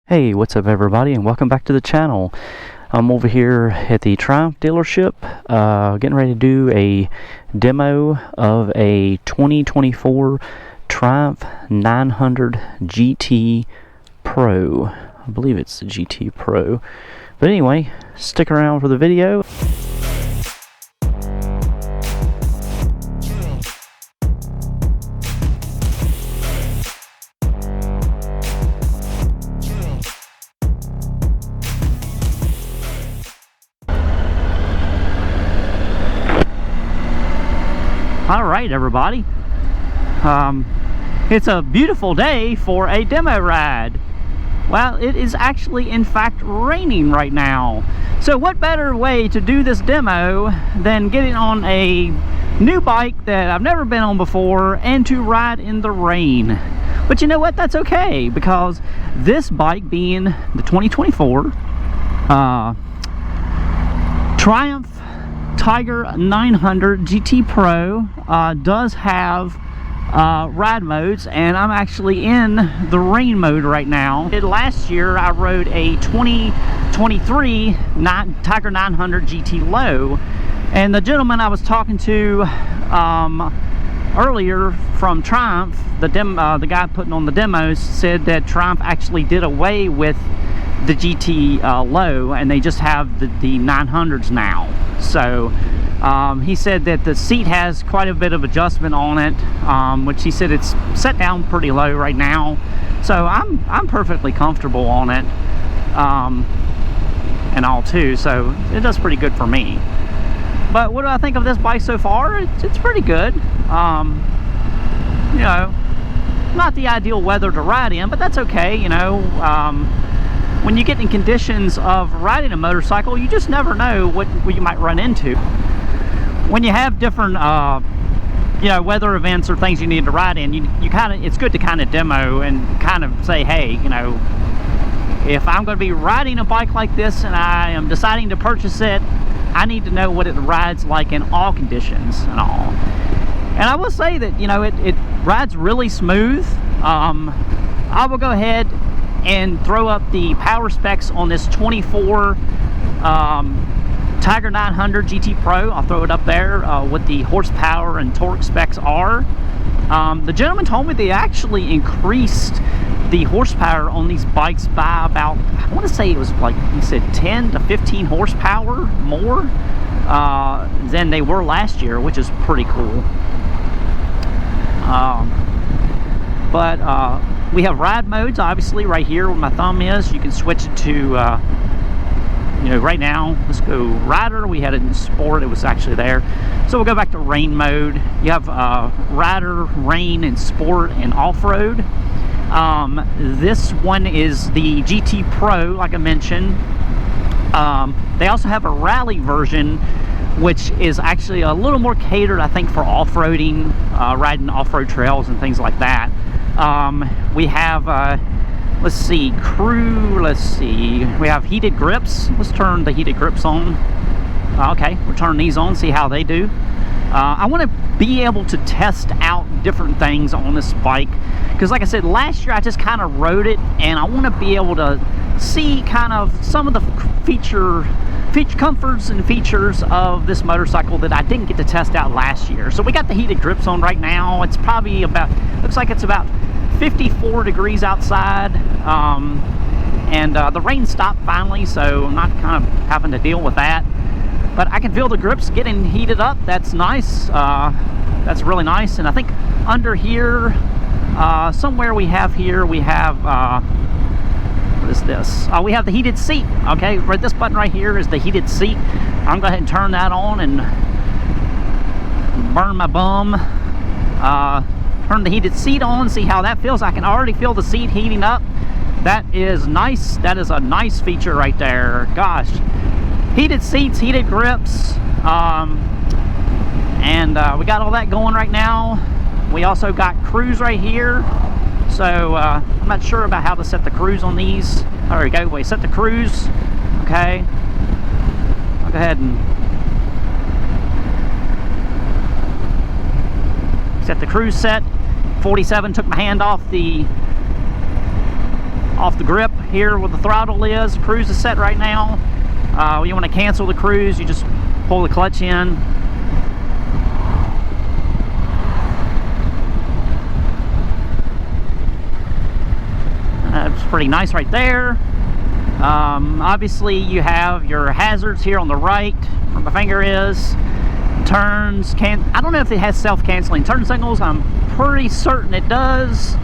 Hey, what's up everybody, and welcome back to the channel. I'm over here at the Triumph dealership, getting ready to do a demo of a 2024 Triumph 900 GT Pro. I believe it's the GT Pro. But anyway, stick around for the video. Alright everybody, it's a beautiful day for a demo ride. Well, it is actually in fact raining right now. So what better way to do this demo than getting on a new bike that I've never been on before and to ride in the rain. But you know what, that's okay, because this bike being the 2024 Triumph Tiger 900 GT Pro does have ride modes, and I'm actually in the rain mode right now. Last year I rode a 2023 Tiger 900 GT Low, and the gentleman I was talking to earlier from Triumph, the guy putting on the demos, said that Triumph actually did away with the GT Low and they just have the 900s now. So he said that the seat has quite a bit of adjustment on it, which he said it's set down pretty low right now, so I'm perfectly comfortable on it and all too, so it does pretty good for me. But what do I think of this bike so far? It's pretty good. You know, not the ideal weather to ride in, but that's okay. You know, when you get in conditions of riding a motorcycle, you just never know what you might run into. When you have different you know, weather events or things you need to ride in, you kind of, it's good to kind of demo and kind of say, hey, you know, if I'm going to be riding a bike like this and I am deciding to purchase it, I need to know what it rides like in all conditions and all. And I will say that, you know, it rides really smooth. I will go ahead and throw up the power specs on this 24 Tiger 900 GT Pro. I'll throw it up there, what the horsepower and torque specs are. The gentleman told me they actually increased the horsepower on these bikes by about, I want to say it was like, he said 10 to 15 horsepower more than they were last year, which is pretty cool. But we have ride modes, obviously, right here where my thumb is. You can switch it to, you know, right now, let's go rider. We had it in sport, it was actually there. So we'll go back to rain mode. You have rider, rain, and sport, and off-road. This one is the GT Pro, like I mentioned. They also have a rally version, which is actually a little more catered, I think, for off-roading, riding off-road trails and things like that. We have, let's see, we have heated grips. Let's turn the heated grips on. Okay, we'll turn these on, see how they do. I want to be able to test out different things on this bike, because like I said, last year I just kind of rode it, and I want to be able to see kind of some of the feature comforts and features of this motorcycle that I didn't get to test out last year. So we got the heated grips on right now. It's probably about, looks like it's about 54 degrees outside, and the rain stopped finally, so I'm not kind of having to deal with that. But I can feel the grips getting heated up. That's nice. That's really nice. And I think under here, somewhere we have what is this? We have the heated seat. Okay, right, this button right here is the heated seat. I'm going to go ahead and turn that on and burn my bum. Turn the heated seat on, see how that feels. I can already feel the seat heating up. That is nice. That is a nice feature right there. Gosh. Heated seats, heated grips, and we got all that going right now. We also got cruise right here, so I'm not sure about how to set the cruise on these. There we go. We set the cruise. Okay, I'll go ahead and set the cruise set. 47, took my hand off the grip. here where the throttle is. Cruise is set right now. You want to cancel the cruise, you just pull the clutch in. That's pretty nice right there. Obviously you have your hazards here on the right where my finger is. Turns, I don't know if it has self-canceling turn signals. I'm pretty certain it does.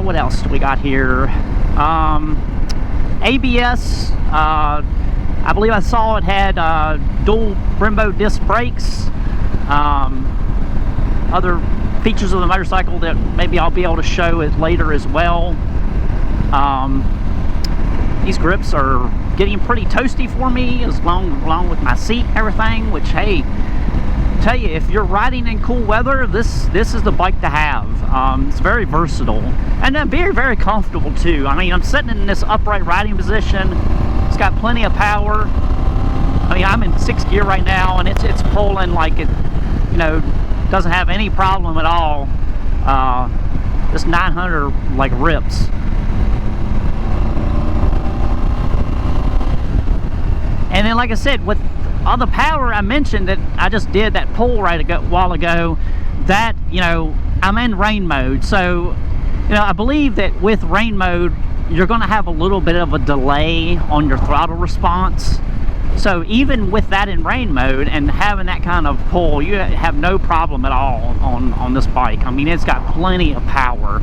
What else do we got here? ABS, I believe I saw it had dual Brembo disc brakes. Other features of the motorcycle that maybe I'll be able to show it later as well. These grips are getting pretty toasty for me, along with my seat and everything, which, hey, tell you, if you're riding in cool weather, this is the bike to have. It's very versatile and very, very comfortable too. I mean, I'm sitting in this upright riding position. It's got plenty of power. I mean, I'm in 6th gear right now, and it's pulling like it, you know, doesn't have any problem at all. This 900 like rips. And then, like I said, with all the power I mentioned that I just did that pull a while ago, that, you know, I'm in rain mode. So, you know, I believe that with rain mode, you're going to have a little bit of a delay on your throttle response. So even with that in rain mode and having that kind of pull, you have no problem at all on this bike. I mean, it's got plenty of power.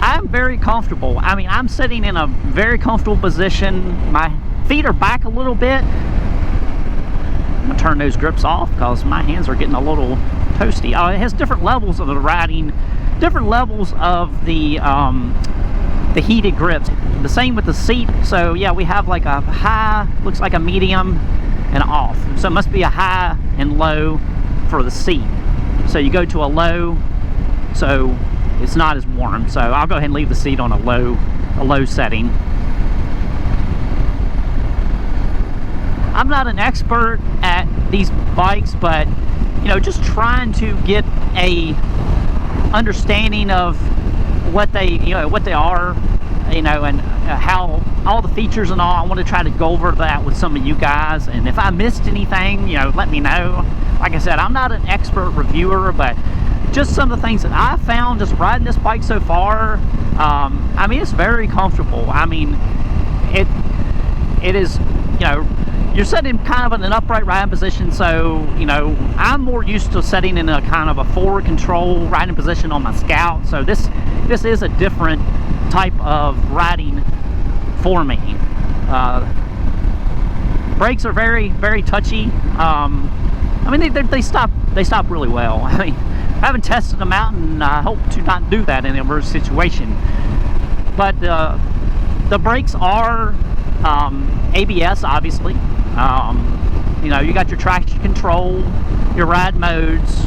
I'm very comfortable. I mean, I'm sitting in a very comfortable position. My feet are back a little bit. I'm gonna turn those grips off because my hands are getting a little toasty. It has different levels of the riding, different levels of the heated grips. The same with the seat. So yeah, we have like a high, looks like a medium, and off. So it must be a high and low for the seat. So you go to a low, so it's not as warm. So I'll go ahead and leave the seat on a low setting. I'm not an expert at these bikes, but you know, just trying to get a understanding of what they are, you know, and how all the features and all. I want to try to go over that with some of you guys, and if I missed anything, you know, let me know. Like I said, I'm not an expert reviewer, but just some of the things that I found just riding this bike so far. I mean, it's very comfortable. I mean, it is, you know, you're sitting kind of in an upright riding position, so, you know, I'm more used to sitting in a kind of a forward control riding position on my Scout, so this is a different type of riding for me. Brakes are very, very touchy. I mean, they stop really well. I mean, I haven't tested them out, and I hope to not do that in an emergency situation. But the brakes are ABS, obviously. You know, you got your traction control, your ride modes.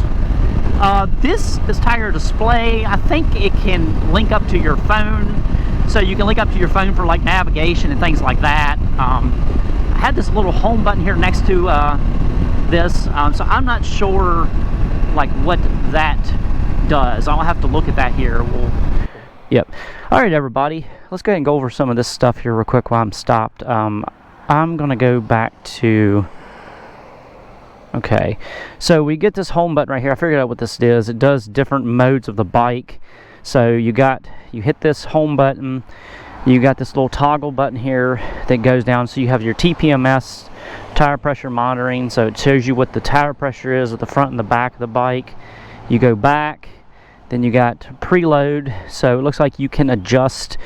This tire display, I think it can link up to your phone, so you can link up to your phone for like navigation and things like that. I had this little home button here next to this, so I'm not sure like what that does. I'll have to look at that here. Yep. All right, everybody, let's go ahead and go over some of this stuff here real quick while I'm stopped. I'm gonna go back to, okay, so we get this home button right here. I figured out what this is. It does different modes of the bike. So you hit this home button, you got this little toggle button here that goes down, so you have your TPMS, tire pressure monitoring, so it shows you what the tire pressure is at the front and the back of the bike. You go back, then you got preload, so it looks like you can adjust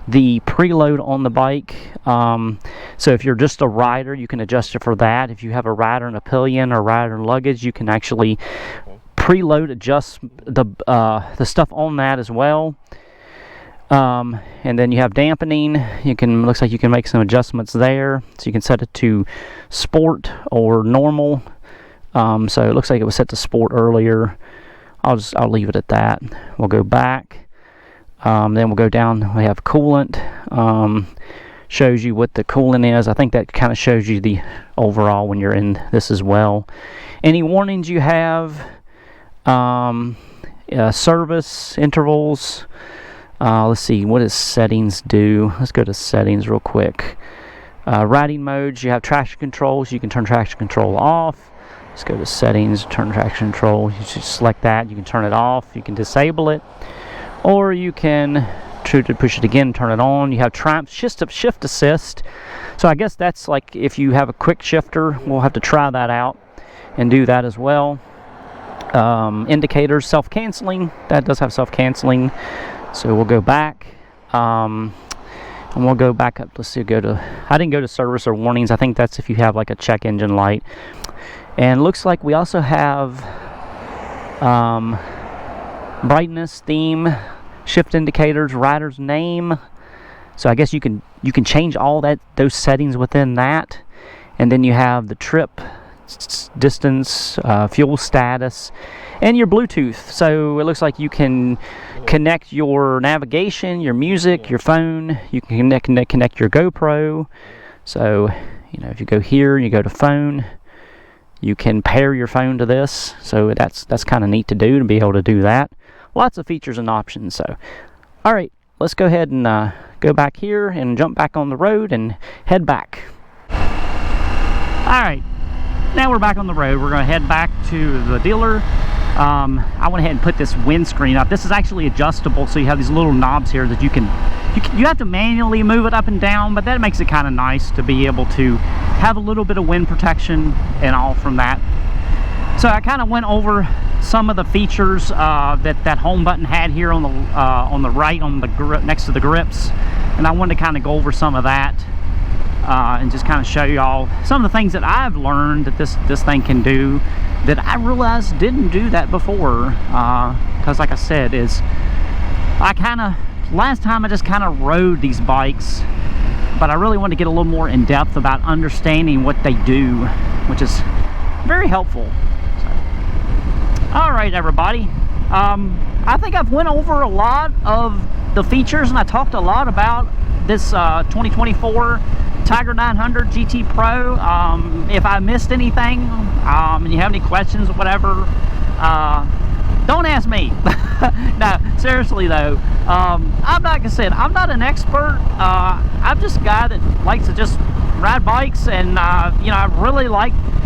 the preload on the bike. So if you're just a rider, you can adjust it for that. If you have a rider and a pillion or rider and luggage, you can actually preload adjust the stuff on that as well. And then you have dampening. Looks like you can make some adjustments there, so you can set it to sport or normal. So it looks like it was set to sport earlier. I'll leave it at that. We'll go back. Then we'll go down. We have coolant. Shows you what the coolant is. I think that kind of shows you the overall when you're in this as well. Any warnings you have, service intervals, Let's see, what does settings do? Let's go to settings real quick. Riding modes, you have traction control, so you can turn traction control off. Let's go to settings, turn traction control. You just select that, you can turn it off, you can disable it, or you can push it again, turn it on. You have shift assist, so I guess that's like if you have a quick shifter. We'll have to try that out and do that as well. Indicators, self-canceling, that does have self-canceling, so we'll go back, and we'll go back up. Let's see, I didn't go to service or warnings. I think that's if you have like a check engine light. And looks like we also have brightness, theme, shift indicators, rider's name. So I guess you can change all those settings within that. And then you have the trip distance, fuel status, and your Bluetooth. So it looks like you can connect your navigation, your music, your phone. You can connect your GoPro. So, you know, if you go here and you go to phone, you can pair your phone to this. So that's kind of neat to do, to be able to do that. Lots of features and options. So, all right, let's go ahead and go back here and jump back on the road and head back. All right, now we're back on the road. We're going to head back to the dealer. I went ahead and put this windscreen up. This is actually adjustable, so you have these little knobs here that you have to manually move it up and down, but that makes it kind of nice to be able to have a little bit of wind protection and all from that. So I kind of went over some of the features that home button had here on the right, on the grip, next to the grips, and I wanted to kind of go over some of that and just kind of show y'all some of the things that I've learned that this thing can do that I realized didn't do that before. Because like I said, last time I just kind of rode these bikes, but I really want to get a little more in depth about understanding what they do, which is very helpful. All right, everybody. I think I've went over a lot of the features, and I talked a lot about this 2024 Tiger 900 GT Pro. If I missed anything, and you have any questions or whatever, don't ask me. No, seriously though, I'm not, like I said, I'm not an expert. I'm just a guy that likes to just ride bikes, and you know,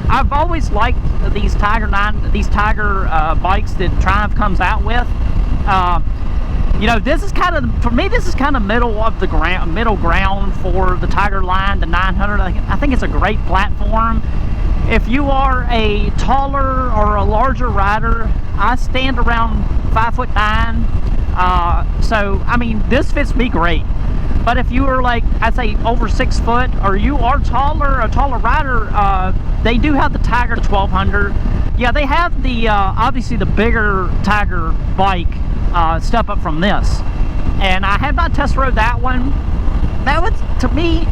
I've always liked these Tiger bikes that Triumph comes out with. You know, this is kind of, for me, this is kind of middle ground for the Tiger line, the 900. I think it's a great platform. If you are a taller or a larger rider, I stand around 5'9", so I mean, this fits me great. But if you are, like, I'd say over 6 foot, or you are a taller rider, they do have the Tiger 1200. Yeah, they have the obviously the bigger Tiger bike step up from this, and I have not test rode that one. That was, to me,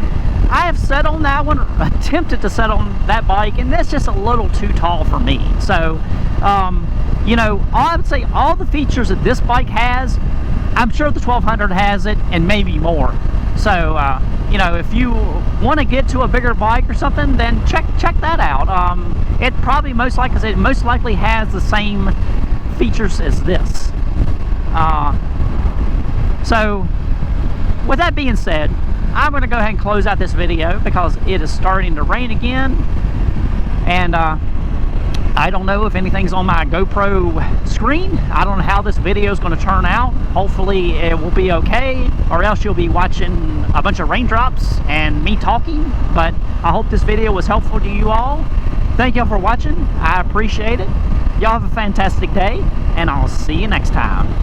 I have sat on that one, or attempted to sit on that bike, and that's just a little too tall for me. So, you know, I would say all the features that this bike has, I'm sure the 1200 has it, and maybe more. So, you know, if you want to get to a bigger bike or something, then check that out. It probably most likely has the same features as this. So, with that being said, I'm going to go ahead and close out this video because it is starting to rain again, and I don't know if anything's on my GoPro screen. I don't know how this video is going to turn out. Hopefully it will be okay, or else you'll be watching a bunch of raindrops and me talking. But I hope this video was helpful to you all. Thank y'all for watching. I appreciate it. Y'all have a fantastic day, and I'll see you next time.